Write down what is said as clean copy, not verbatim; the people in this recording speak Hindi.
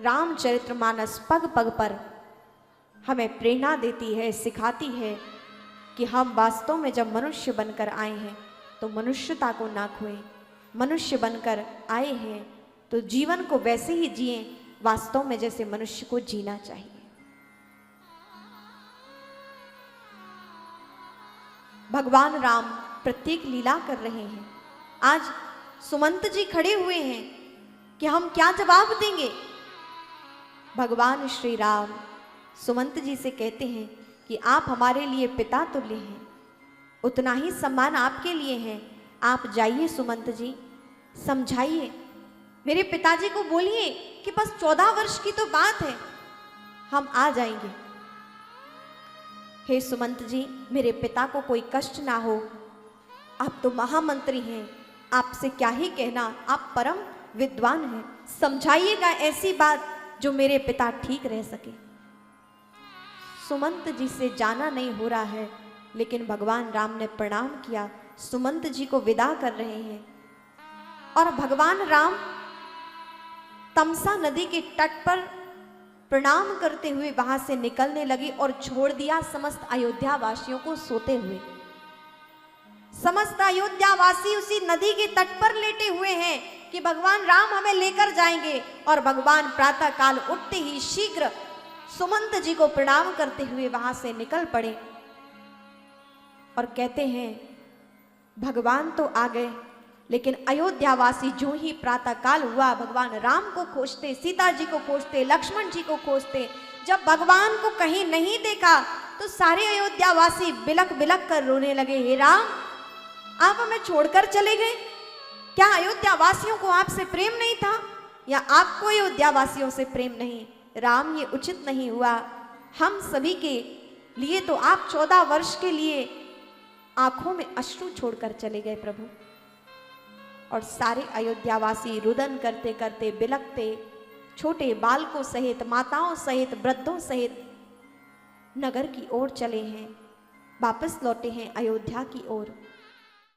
रामचरितमानस पग पग पर हमें प्रेरणा देती है, सिखाती है कि हम वास्तव में जब मनुष्य बनकर आए हैं तो मनुष्यता को ना खोएं। मनुष्य बनकर आए हैं तो जीवन को वैसे ही जिएं वास्तव में जैसे मनुष्य को जीना चाहिए। भगवान राम प्रत्येक लीला कर रहे हैं। आज सुमंत जी खड़े हुए हैं कि हम क्या जवाब देंगे। भगवान श्री राम सुमंत जी से कहते हैं कि आप हमारे लिए पिता तुल्य हैं, उतना ही सम्मान आपके लिए है। आप जाइए सुमंत जी, समझाइए, मेरे पिताजी को बोलिए कि बस 14 वर्ष की तो बात है, हम आ जाएंगे। हे सुमंत जी, मेरे पिता को कोई कष्ट ना हो, आप तो महामंत्री हैं, आपसे क्या ही कहना, आप परम विद्वान हैं, समझाइएगा ऐसी बात जो मेरे पिता ठीक रह सके। सुमंत जी से जाना नहीं हो रहा है, लेकिन भगवान राम ने प्रणाम किया, सुमंत जी को विदा कर रहे हैं। और भगवान राम तमसा नदी के तट पर प्रणाम करते हुए वहां से निकलने लगे और छोड़ दिया समस्त अयोध्या वासियों को सोते हुए। समस्त अयोध्या वासी उसी नदी के तट पर लेटे हुए हैं कि भगवान राम हमें लेकर जाएंगे। और भगवान प्रातः काल उठते ही शीघ्र सुमंत जी को प्रणाम करते हुए वहां से निकल पड़े और कहते हैं भगवान तो आ गए, लेकिन अयोध्यावासी जो ही प्रातः काल हुआ भगवान राम को खोजते, सीता जी को खोजते, लक्ष्मण जी को खोजते। जब भगवान को कहीं नहीं देखा तो सारे अयोध्यावासी बिलक बिलक कर रोने लगे, हे राम आप हमें छोड़कर चले गए, क्या अयोध्यावासियों को आपसे प्रेम नहीं था या आपको अयोध्यावासियों से प्रेम नहीं? राम ये उचित नहीं हुआ, हम सभी के लिए तो आप 14 वर्ष के लिए आंखों में अश्रु छोड़कर चले गए प्रभु। और सारे अयोध्यावासी रुदन करते करते बिलकते छोटे बालकों सहित, माताओं सहित, वृद्धों सहित नगर की ओर चले हैं, वापस लौटे हैं अयोध्या की ओर।